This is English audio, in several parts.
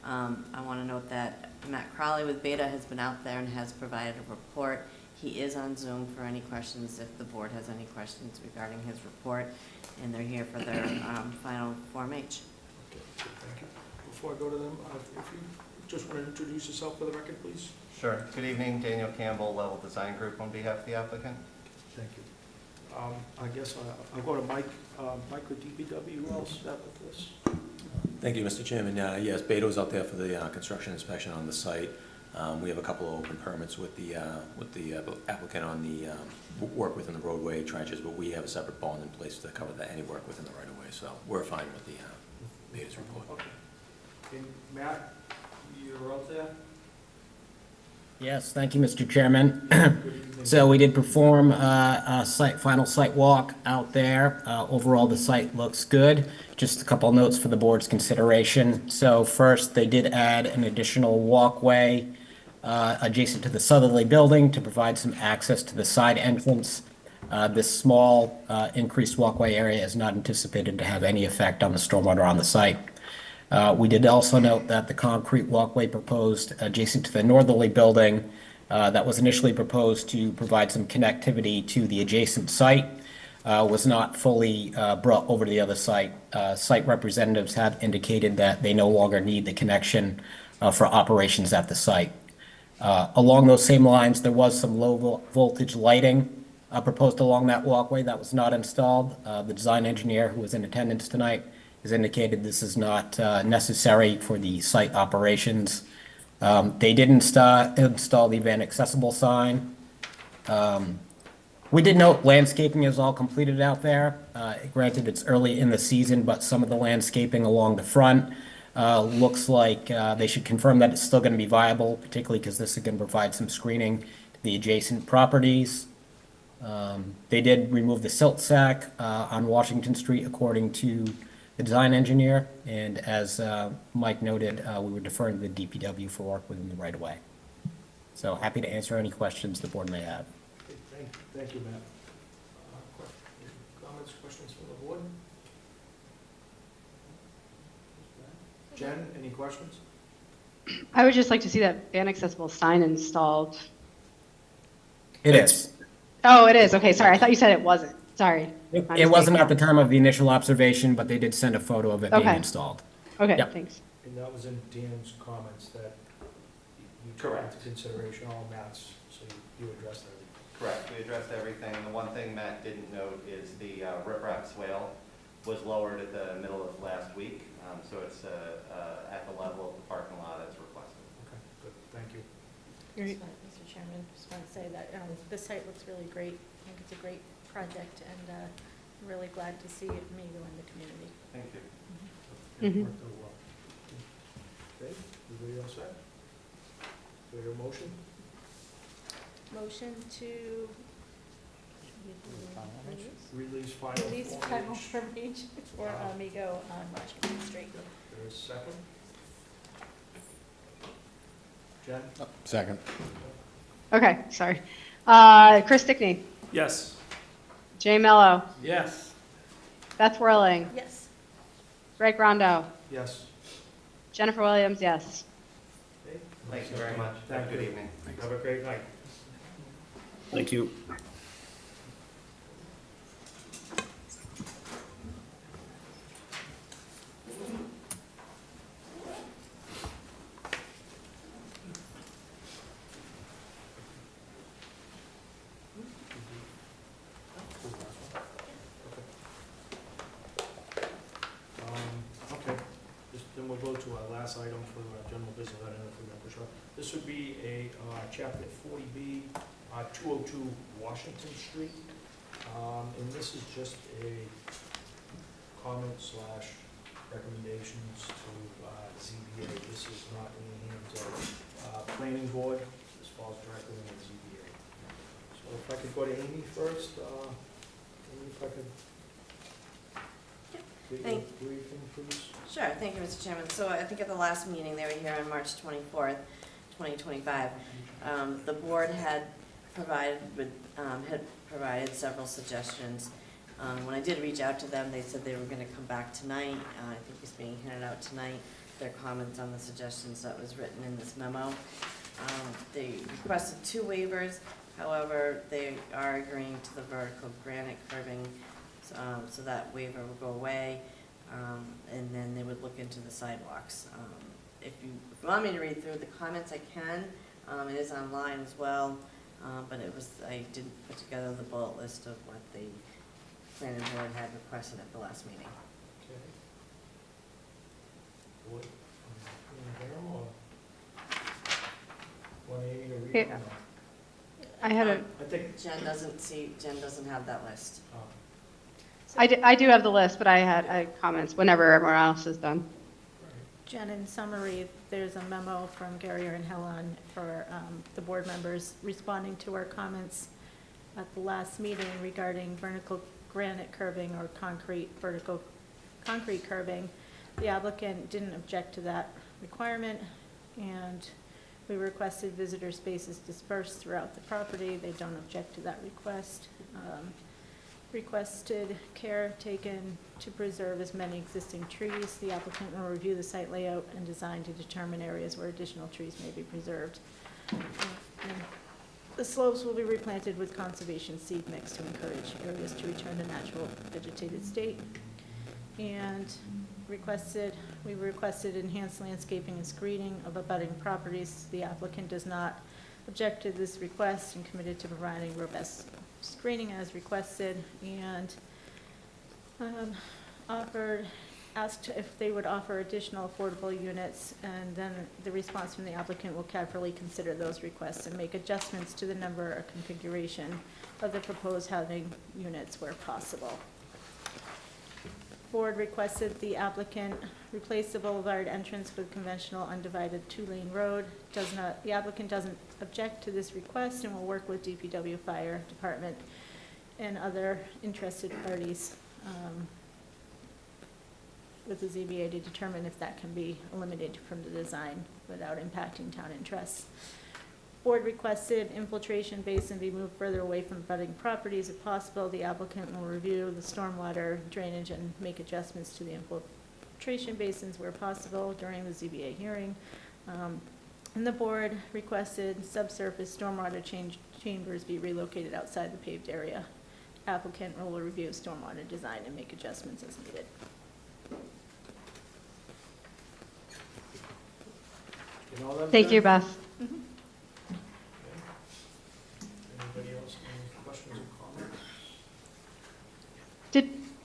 I want to note that Matt Crowley with Beta has been out there and has provided a report. He is on Zoom for any questions, if the board has any questions regarding his report, and they're here for their final Form H. Okay, good, thank you. Before I go to them, if you just want to introduce yourself for the record, please. Sure. Good evening, Daniel Campbell, Level Design Group, on behalf of the applicant. Thank you. I guess I'll go to Mike. Mike with DPW, who else have with this? Thank you, Mr. Chairman. Yes, Beto's out there for the construction inspection on the site. We have a couple of open permits with the applicant on the work within the roadway trenches, but we have a separate bond in place to cover any work within the right-of-way, so we're fine with the Beta's report. Okay. And Matt, you're out there? Yes, thank you, Mr. Chairman. Good evening. So we did perform a final site walk out there. Overall, the site looks good. Just a couple notes for the board's consideration. So first, they did add an additional walkway adjacent to the southerly building to provide some access to the side entrance. This small increased walkway area is not anticipated to have any effect on the stormwater on the site. We did also note that the concrete walkway proposed adjacent to the northerly building that was initially proposed to provide some connectivity to the adjacent site was not fully brought over to the other site. Site representatives have indicated that they no longer need the connection for operations at the site. Along those same lines, there was some low voltage lighting proposed along that walkway that was not installed. The design engineer who was in attendance tonight has indicated this is not necessary for the site operations. They did install the van accessible sign. We did note landscaping is all completed out there. Granted, it's early in the season, but some of the landscaping along the front looks like they should confirm that it's still going to be viable, particularly because this is going to provide some screening to the adjacent properties. They did remove the silt sack on Washington Street according to the design engineer, and as Mike noted, we were deferring to the DPW for work within the right-of-way. So happy to answer any questions the board may have. Okay, thank you, Matt. Comments, questions from the board? Jen, any questions? I would just like to see that van accessible sign installed. It is. Oh, it is. Okay, sorry. I thought you said it wasn't. Sorry. It wasn't at the time of the initial observation, but they did send a photo of it being Okay. installed. Okay, Yep. thanks. And that was in Dan's comments that you took Correct. into consideration all Matt's, so you addressed everything. Correct. We addressed everything. The one thing Matt didn't note is the riprap swale was lowered at the middle of last week, so it's at the level of the parking lot as requested. Okay, good, thank you. Just want- Mr. Chairman, just want to say that the site looks really great. I think it's a great project, and I'm really glad to see it maybe in the community. Thank you. It Mhm. worked out well. Okay, everybody all set? Do I hear a motion? Motion to Release final release Form final H. Form H for Amigo on Washington Street. There is a second? Jen? Second. Okay, sorry. Chris Stickney, Yes. Jay Mello, Yes. Beth Whirling, Yes. Greg Rondo, Yes. Jennifer Williams, yes. Okay. Thank you very much. Have Thank a good you. evening. Have a great night. Thank you. Okay, then we'll go to our last item for general business, I don't know if we're gonna push on. This would be a chapter 40B, 202 Washington Street. And this is just a comment slash recommendations to ZBA. This is not in the hands of planning board, this falls directly in the ZBA. So if I could go to Amy first, Amy, if I could get your Thank- briefing, please. Sure, thank you, Mr. Chairman. So I think at the last meeting, they were here on March 24th, 2025. The board had provided several suggestions. When I did reach out to them, they said they were going to come back tonight. I think it's being handed out tonight. their comments on the suggestions that was written in this memo. They requested 2 waivers, however, they are agreeing to the vertical granite curbing, so that waiver will go away, and then they would look into the sidewalks. If you want me to read through the comments, I can. It is online as well, but I didn't put together the bullet list of what the planning board had requested at the last meeting. Okay. What, them or want Amy to read them? I had a, I think, Jen doesn't have that list. I do have the list, but I had comments whenever everyone else is done. Jen, in summary, there's a memo from Gary and Helen for the board members responding to our comments at the last meeting regarding vertical granite curbing or vertical concrete curbing. The applicant didn't object to that requirement, and we requested visitor spaces dispersed throughout the property. They don't object to that request. Requested care taken to preserve as many existing trees. The applicant will review the site layout and design to determine areas where additional trees may be preserved. And the slopes will be replanted with conservation seed mix to encourage areas to return to natural vegetated state. And we requested enhanced landscaping and screening of abutting properties. The applicant does not object to this request and committed to providing robust screening as requested, and asked if they would offer additional affordable units, and then the response from the applicant will carefully consider those requests and make adjustments to the number or configuration of the proposed housing units where possible. Board requested the applicant replace the boulevard entrance with conventional undivided 2-lane road. The applicant doesn't object to this request and will work with DPW Fire Department and other interested parties with the ZBA to determine if that can be eliminated from the design without impacting town interests. Board requested infiltration basin be moved further away from abutting properties if possible. The applicant will review the stormwater drainage and make adjustments to the infiltration basins where possible during the ZBA hearing. And the board requested subsurface stormwater chambers be relocated outside the paved area. Applicant will review stormwater design and make adjustments as needed. get all that Thank you, done? Beth. Anybody else, any questions or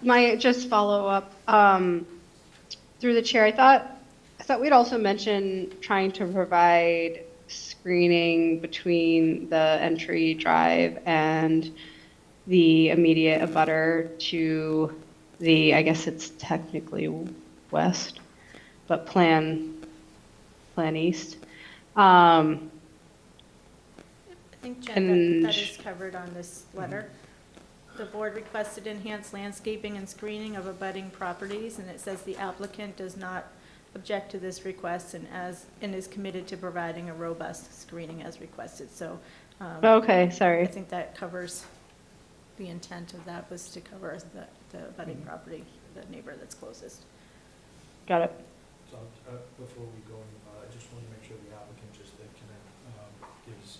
comments? Just follow up, through the chair, I thought we'd also mentioned trying to provide screening between the entry drive and the immediate abutter to the, I guess it's technically west, but plan east. I think, Jen, And- that is covered on this letter. The board requested enhanced landscaping and screening of abutting properties, and it says the applicant does not object to this request and is committed to providing a robust screening as requested. So Okay, I sorry. think that covers, the intent of that was to cover the abutting property, the neighbor that's closest. Got it. So, before we go, I just want to make sure the applicant just gives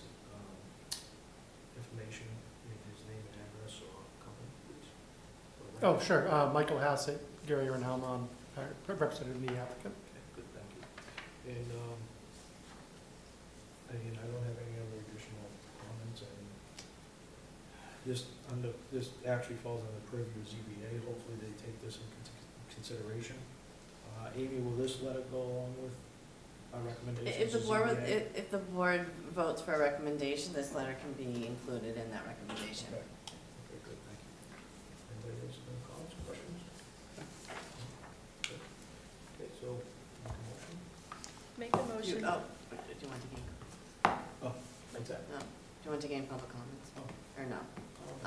information, his name and address or company, please. Oh, sure. Michael Hassett, Gary Renhelm, representing the applicant. Okay, good, thank you. And, again, I don't have any other additional comments, and this actually falls under the purview of ZBA, hopefully they take this into consideration. Amy, will this letter go along with our recommendations? If the board votes for a recommendation, this letter can be included in that recommendation. Okay. Okay, good, thank you. Anybody else have any comments, questions? Good. Okay, so, make a motion? Make a motion. Do you want to gain, What's that? no, do you want to gain public comments, Oh. or no?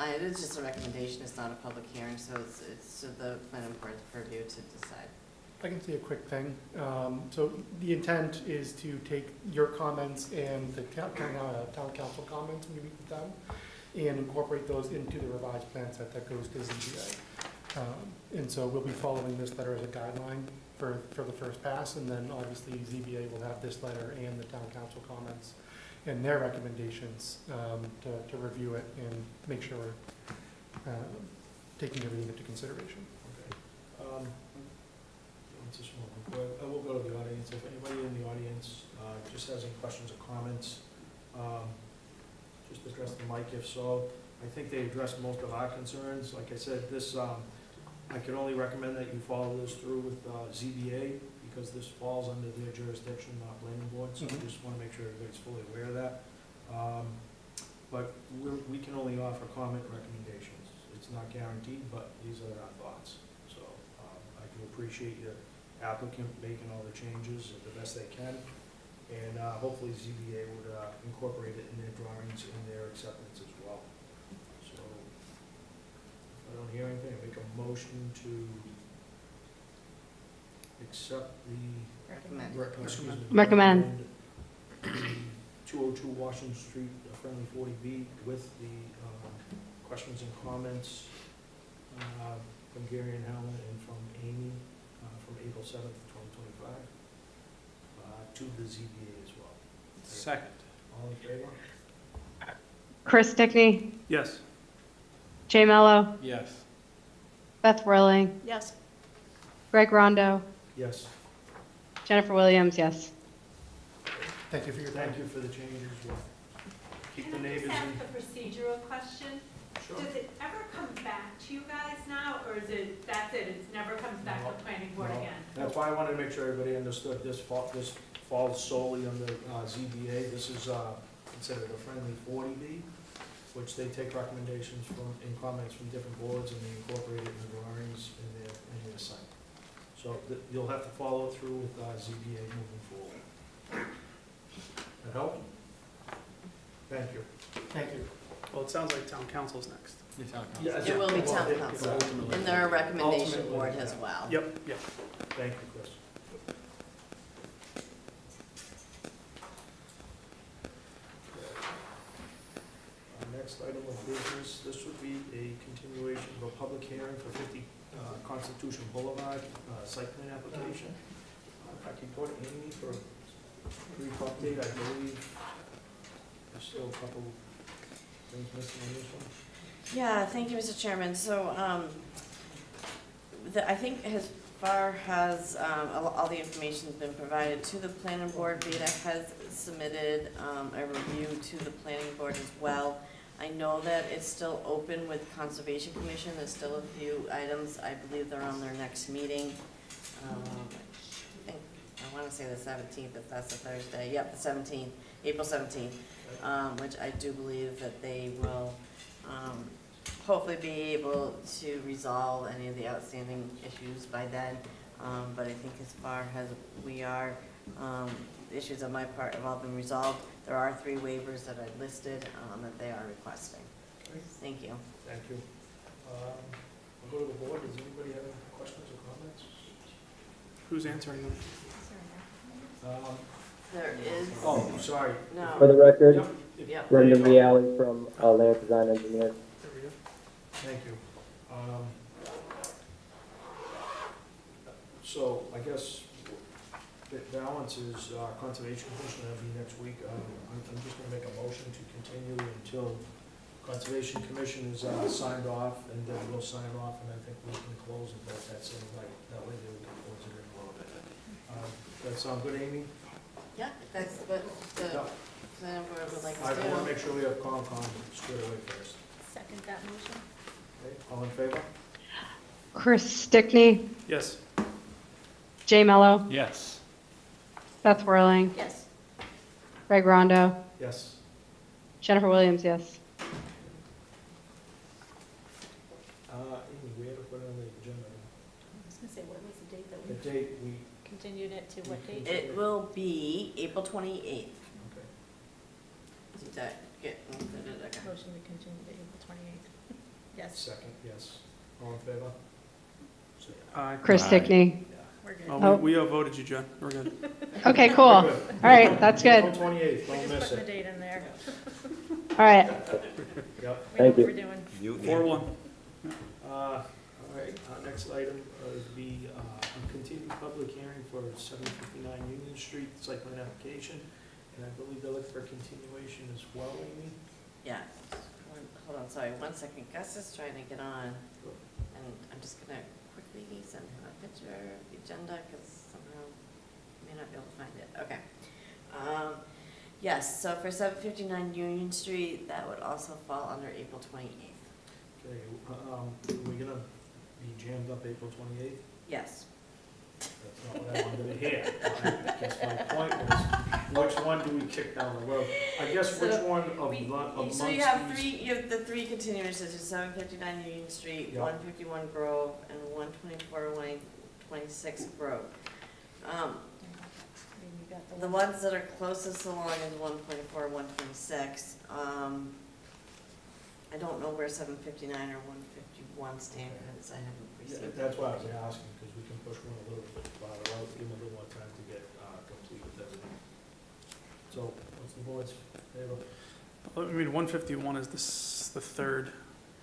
It is just a recommendation, it's not a public hearing, so it's to the planning board's purview to decide. I can say a quick thing. So the intent is to take your comments and the town council comments when you meet with them and incorporate those into the revised plan set that goes to ZBA. And so we'll be following this letter as a guideline for the first pass, and then obviously ZBA will have this letter and the town council comments and their recommendations to review it and make sure we're taking everything into consideration. Okay. Just a moment. I will go to the audience. If anybody in the audience just has any questions or comments, just address the mic if so. I think they addressed most of our concerns. Like I said, this, I could only recommend that you follow this through with ZBA, because this falls under their jurisdiction, not planning board, so I just want to make sure everybody's fully aware of that. But we can only offer comment recommendations. It's not guaranteed, but these are our thoughts. So I do appreciate your applicant making all the changes the best they can, and hopefully ZBA would incorporate it in their drawings and their acceptance as well. So if I don't hear anything, I make a motion to accept the Recommend. the 202 Washington Street, friendly 40B, with the questions and comments from Gary and Helen and from Amy from April 7th, 2025, to the ZBA as well. Second. All in favor? Chris Stickney, Yes. Jay Mello, Yes. Beth Whirling, Yes. Greg Rondo, Yes. Jennifer Williams, yes. Thank you for your time. Thank you for the changes. We'll keep the Can I neighbors just in. ask a procedural question? Sure. Does it ever come back to you guys now, or is it, that's it, it never comes back No, to planning board no. again? That's why I wanted to make sure everybody understood this falls solely under ZBA. This is considered a friendly 40B, which they take recommendations from, and comments from different boards, and they incorporate it in the drawings in their site. So you'll have to follow through with ZBA moving forward. That help? Thank you. Thank you. Well, it sounds like town council's next. It will be town council, and they're a recommendation Ultimately, board yeah. as well. Yep, yep. Thank you, Chris. Next item of business, this would be a continuation of a public hearing for 50 Constitution Boulevard, site plan application. If I could go to Amy for a brief update, I believe there's still a couple things missing on this one. Yeah, thank you, Mr. Chairman. So, I think as far as, all the information's been provided to the planning board. Beta has submitted, a review to the planning board as well. I know that it's still open with Conservation Commission. There's still a few items. I believe they're on their next meeting. I wanna say the 17th, if that's a Thursday. Yep, the 17th, April 17th, which I do believe that they will, hopefully be able to resolve any of the outstanding issues by then. But I think as far as we are, the issues on my part have all been resolved. There are 3 waivers that I listed, that they are requesting. Okay. Thank you. Thank you. I'll go to the board. Does anybody have any questions or comments? Who's answering them? There is, Oh, sorry. For no, the record, Yep. yep. Brendan Reale from Land Design Engineers. There we go. Thank you. So I guess the balance is Conservation Commission, that'll be next week. I'm just gonna make a motion to continue until Conservation Commission is signed off, and then we'll sign off, and I think we can close it both that same night. That way we can close it in a little bit. That sound good, Amy? Yeah, that's what the Yeah. planning board would like I to wanna do. make sure we have Concom straight away first. Second that motion? Okay, all in favor? Chris Stickney, Yes. Jay Mello, Yes. Beth Whirling, Yes. Greg Rondo, Yes. Jennifer Williams, yes. Amy, we had to put it on the agenda. I was gonna say, what was the date that The we date, we, continued it to what date? It will be April 28th. okay. Did that get included? Okay. Motion to continue to April 28th. Yes, Second, yes. All in favor? Say Aye. Chris Stickney. we're good. Oh, Oh. we outvoted you, Jen. We're good. Okay, cool. All right, that's good. April 28th, We're don't just miss putting the it. date in there. All right. Yep. We know Thank what you. we're doing. 4-1. All right, next item would be a public hearing for 759 Union Street, site plan application, and I believe they're looking for a continuation as well, Amy? Yeah, hold on, sorry, 1 second. Gus is trying to get on, and I'm just gonna quickly send him a picture of the agenda, because somehow I may not be able to find it. Okay. Yes, so for 759 Union Street, that would also fall under April 28th. Okay, are we gonna be jammed up April 28th? Yes. That's not what I wanted to hear. I guess my point was, which one do we kick down the road? I guess which So one amongst So you have these? you have the three continuances, 759 Union Street, Yeah. 151 Grove, and 124, 126 Grove. You got The ones that are closest along is 124, 126. I don't know where 759 or 151 stand, because I haven't Yeah, received. that's why I was asking, because we can push one a little bit farther out, give them a little more time to get complete with everything. So, what's the board's favor? I mean, 151 is the third,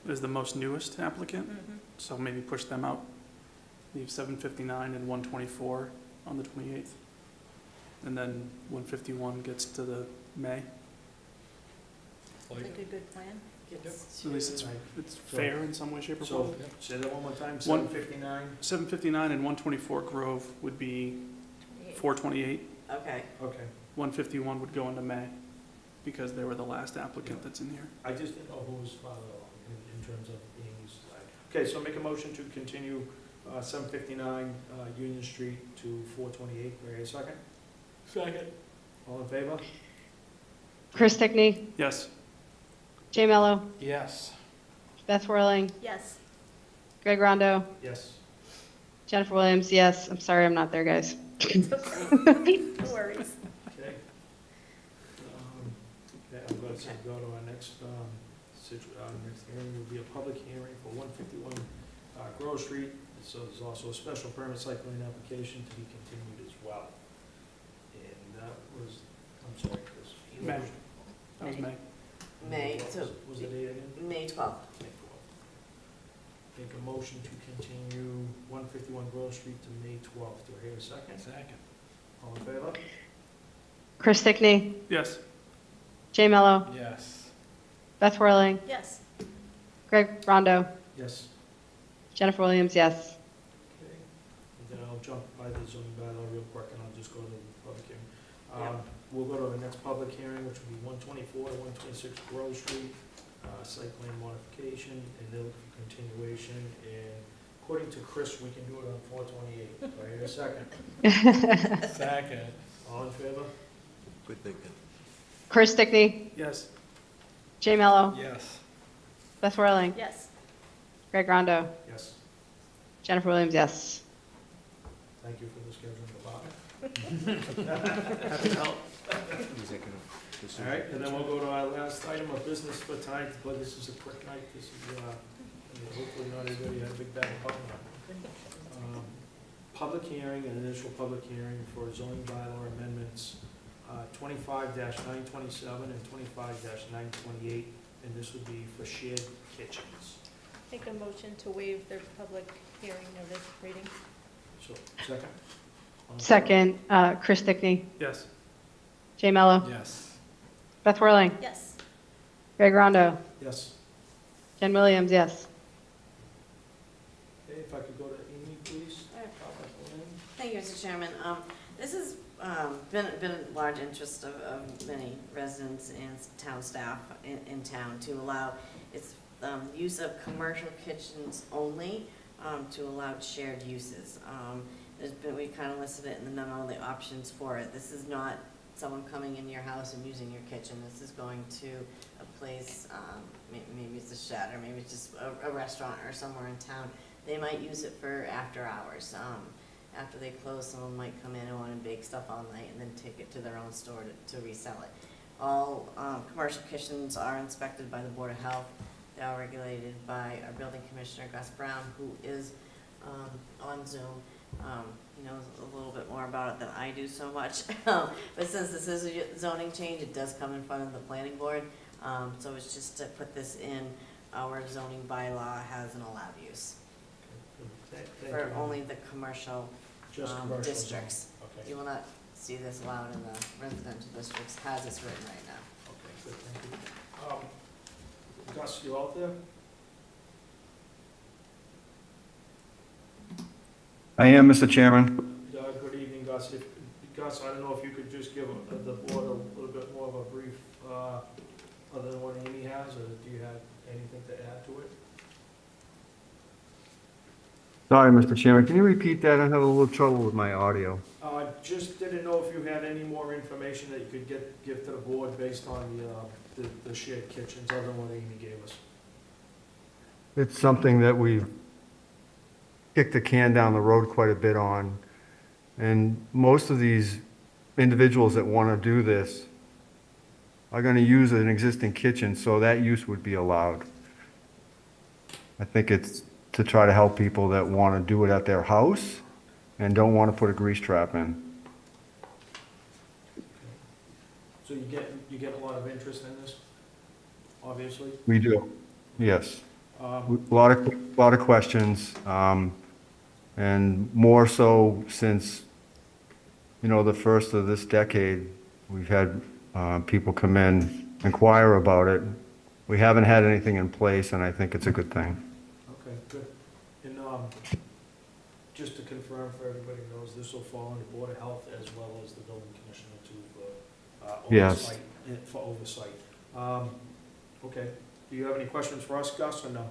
is the most newest applicant, so maybe push them out. Leave 759 and 124 on the 28th. And then 151 gets to the May. Like a good plan? Gets At least to- it's fair in some way, shape, or form. So, say that one more time, One- 759? 759 and 124 Grove would be 428. Okay, Okay, 151 would go into May, because they were the last applicant that's in here. I just didn't know who was farther along in terms of Amy's side. Okay, so make a motion to continue 759 Union Street to 428, Mary, a second? Second. All in favor? Chris Stickney, Yes. Jay Mello, Yes. Beth Whirling, Yes. Greg Rondo, Yes. Jennifer Williams, yes. I'm sorry I'm not there, guys. No worries. Okay. Okay, I'm going to go to our next, next hearing will be a public hearing for 151 Grove Street. So there's also a special permit site plan application to be continued as well. And that was, I'm sorry, Chris. May. That was May. May, What so was the date again? May 12th. May 12th. Make a motion to continue 151 Grove Street to May 12th. Do I hear a second? Second. All in favor? Chris Stickney, Yes. Jay Mello, Yes. Beth Whirling, Yes. Greg Rondo, Yes. Jennifer Williams, yes. Okay, and then I'll jump by the zoning bylaw real quick, and I'll just go to the public hearing. We'll go to the next public hearing, which will be 124 to 126 Grove Street, site plan modification, and they'll look for continuation, and according to Chris, we can do it on 428. Do I hear a second? Second. All in favor? Good thinking. Chris Stickney, Yes. Jay Mello, Yes. Beth Whirling, Yes. Greg Rondo, Yes. Jennifer Williams, yes. Thank you for the scheduling, Bob. Happy to help. All right, and then we'll go to our last item of business for tonight, but this is a quick night. This is, hopefully not everybody had a big bag of popcorn. Public hearing, an initial public hearing for zoning bylaw amendments, 25-927 and 25-928, and this would be for shared kitchens. Make a motion to waive their public hearing notice reading. So, second? All in favor? Second, Chris Stickney, Yes. Jay Mello, Yes. Beth Whirling, Yes. Greg Rondo, Yes. Jen Williams, yes. Okay, if I could go to Amy, please. All right. Thank you, Mr. Chairman. This has been a large interest of many residents and town staff in town to allow its use of commercial kitchens only to allow shared uses. We kind of listed it in the memo, the options for it. This is not someone coming in your house and using your kitchen. This is going to a place, maybe it's a shed, or maybe it's just a restaurant or somewhere in town. They might use it for after hours. After they close, someone might come in and want to bake stuff all night and then take it to their own store to resell it. All commercial kitchens are inspected by the Board of Health. They are regulated by our building commissioner, Gus Brown, who is on Zoom. He knows a little bit more about it than I do so much. But since this is a zoning change, it does come in front of the planning board. So it's just to put this in, our zoning bylaw has an allowed use Thank for you. only the commercial Just commercial zone. districts. Okay, You will not see this allowed in the residential districts, as it's written right now. okay, good, thank you. Gus, you out there? I am, Mr. Chairman. Good evening, Gus. Gus, I don't know if you could just give the board a little bit more of a brief, other than what Amy has, or do you have anything to add to it? Sorry, Mr. Chairman, can you repeat that? I have a little trouble with my audio. Just didn't know if you had any more information that you could give to the board based on the shared kitchens, other than what Amy gave us. It's something that we've kicked the can down the road quite a bit on. And most of these individuals that want to do this are going to use an existing kitchen, so that use would be allowed. I think it's to try to help people that want to do it at their house and don't want to put a grease trap in. So you get a lot of interest in this, obviously? We do, yes. A Um, lot of questions, and more so since, the first of this decade, we've had people come in, inquire about it. We haven't had anything in place, and I think it's a good thing. Okay, good. And just to confirm for everybody who knows, this will fall under Board of Health as well as the building commissioner too for Yes. oversight. For oversight. Okay, do you have any questions for us, Gus, or no?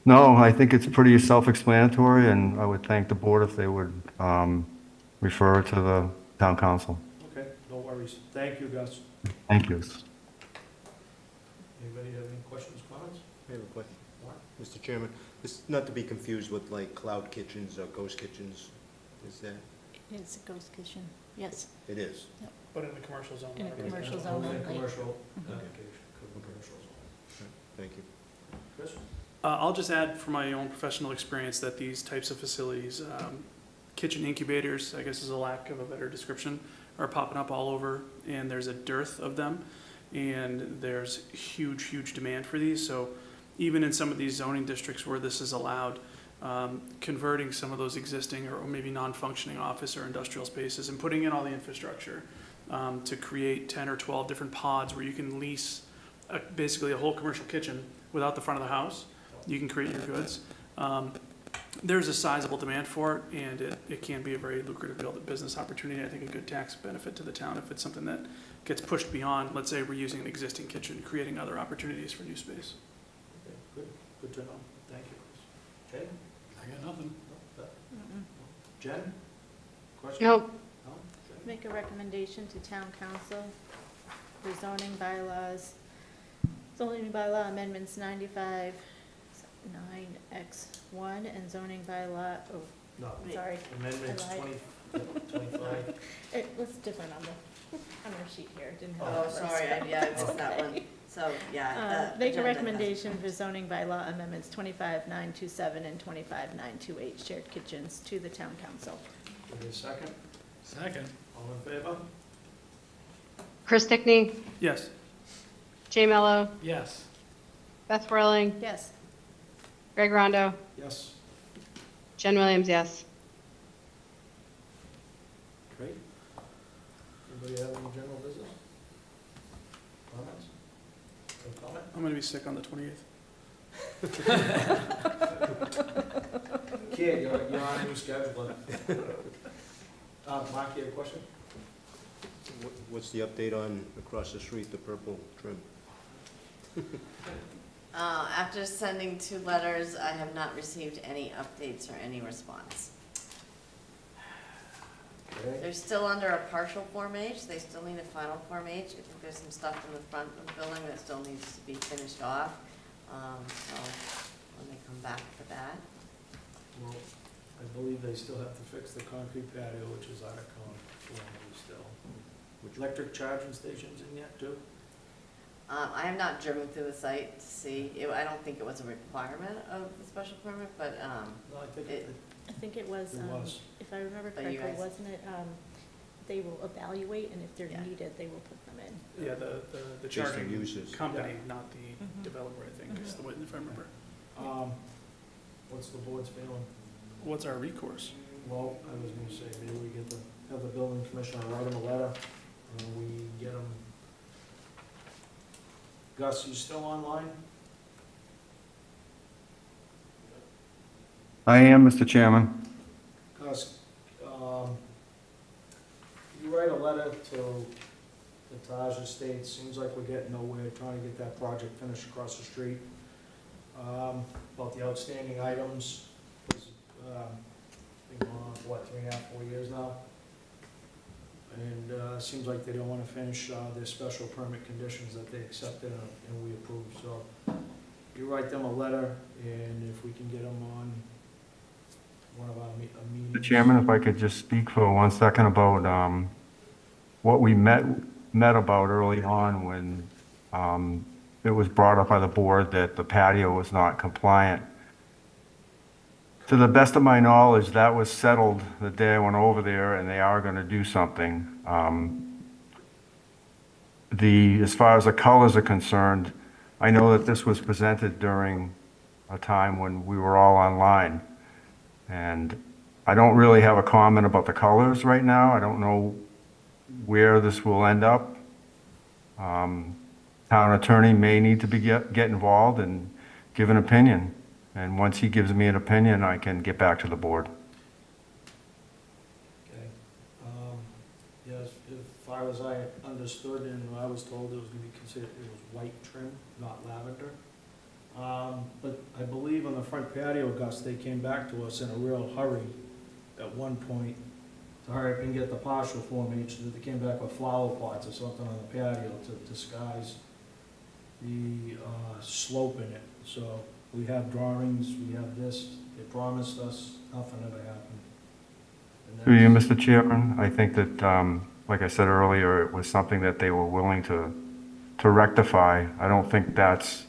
No, I think it's pretty self-explanatory, and I would thank the board if they would refer it to the town council. Okay, no worries. Thank you, Gus. Thank you. Anybody have any questions, comments? I have a question. Mark? Mr. Chairman, this, not to be confused with like cloud kitchens or ghost kitchens, is that, It's a ghost kitchen, yes, it is? But in the commercial zone. in a not commercial residential. zone Only in only. commercial Mhm. application, commercial zone. Thank you. Chris? I'll just add from my own professional experience that these types of facilities, kitchen incubators, I guess is a lack of a better description, are popping up all over, and there's a dearth of them, and there's huge demand for these. So even in some of these zoning districts where this is allowed, converting some of those existing or maybe non-functioning office or industrial spaces and putting in all the infrastructure to create 10 or 12 different pods where you can lease basically a whole commercial kitchen without the front of the house. You can create your goods. There's a sizable demand for it, and it can be a very lucrative business opportunity. I think a good tax benefit to the town if it's something that gets pushed beyond, let's say, reusing an existing kitchen, creating other opportunities for new space. Okay, good to know. Thank you, Chris. Jay? I got nothing. No? Mm-mm. Jen? Question? No, No? Jen? Make a recommendation to town council for zoning bylaws, zoning bylaw amendments 95, 9X1, and zoning bylaw, oh, No. sorry, Amendments I lied. 25. it was different on our sheet here, it didn't have. Oh, numbers. sorry, I missed that one. So, yeah. the Make a agenda has- recommendation for zoning bylaw amendments 25-927 and 25-928 shared kitchens to the town council. Give me a second. Second. All in favor? Chris Stickney, Yes. Jay Mello, Yes. Beth Whirling, Yes. Greg Rondo, Yes. Jen Williams, yes. Great. Anybody have any general business? Comments? No comment? I'm going to be sick on the 28th. Kid, you're on a new schedule. Mark, you have a question? What's the update on across the street, the purple trim? After sending 2 letters, I have not received any updates or any response. Okay. They're still under a partial Form H, they still need a final Form H. I think there's some stuff in the front of the building that still needs to be finished off. So when they come back for that. Well, I believe they still have to fix the concrete patio, which is out of code formally still. Electric charging stations in yet too? I have not driven through the site to see, I don't think it was a requirement of the special permit, but, No, I think It- I think it was, it was. if I remember But you correctly, guys- wasn't it, they will evaluate, and if they're Yeah. needed, they will put them in. Yeah, the Based on charging uses. company, not the Mhm. developer, I think, is the way, if I remember. What's the board's feeling? What's our recourse? Well, I was gonna say, maybe we get have the building commissioner write him a letter, and we get him. Gus, you still online? I am, Mr. Chairman. Gus, you write a letter to the Taj Estates, seems like we're getting nowhere, trying to get that project finished across the street. About the outstanding items, been going on for what, 3.5, 4 years now? And seems like they don't want to finish their special permit conditions that they accepted and we approved. So you write them a letter, and if we can get them on one of our meetings. Mr. Chairman, if I could just speak for 1 second about what we met about early on when it was brought up by the board that the patio was not compliant. To the best of my knowledge, that was settled the day I went over there, and they are going to do something. As far as the colors are concerned, I know that this was presented during a time when we were all online. And I don't really have a comment about the colors right now. I don't know where this will end up. Town attorney may need to get involved and give an opinion. And once he gives me an opinion, I can get back to the board. Okay. Yes, as far as I understood and I was told, it was gonna be considered, it was white trim, not lavender. But I believe on the front patio, Gus, they came back to us in a real hurry at one point to hurry up and get the partial Form H, that they came back with flower pots or something on the patio to disguise the slope in it. So we have drawings, we have this, they promised us, nothing ever happened. And Through you, that's- Mr. Chairman, I think that, like I said earlier, it was something that they were willing to rectify. I don't think that's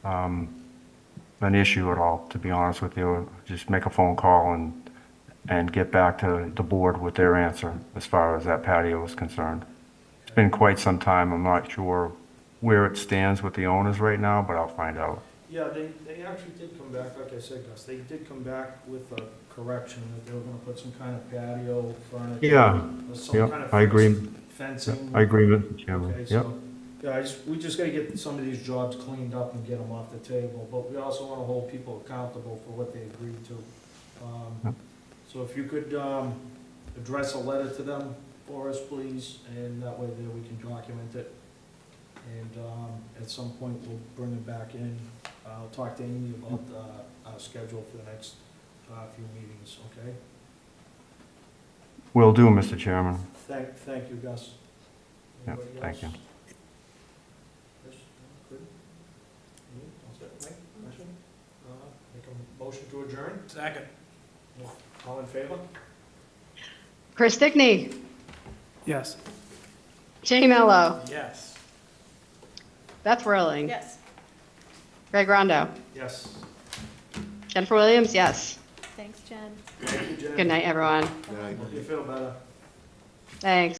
an issue at all, to be honest with you. Just make a phone call and get back to the board with their answer as far as that patio is concerned. It's been quite some time. I'm not sure where it stands with the owners right now, but I'll find out. Yeah, they actually did come back, like I said, Gus, they did come back with a correction that they were gonna put some kind of patio furniture. Yeah, or some yeah, kind of I agree. fencing. I agree, Mr. Chairman. Okay, Yep. so, yeah, we just gotta get some of these jobs cleaned up and get them off the table, but we also wanna hold people accountable for what they agreed to. Yep. So if you could, address a letter to them for us, please, and that way there we can document it. And, at some point, we'll bring it back in. I'll talk to Amy about, our schedule for the next, few meetings, okay? Will do, Mr. Chairman. Thank you, Gus. Yep, Anybody thank you. else? Yes, good. Me? All set, Mike? Motion? Make a motion to adjourn? Second. All in favor? Chris Stickney, Yes. Jay Mello, Yes. Beth Rolling, Yes. Greg Rondo, Yes. Jennifer Williams, yes. Thanks, Jen. Thank you, Jen. Good night, everyone. Good night. Hope you feel better. Thanks.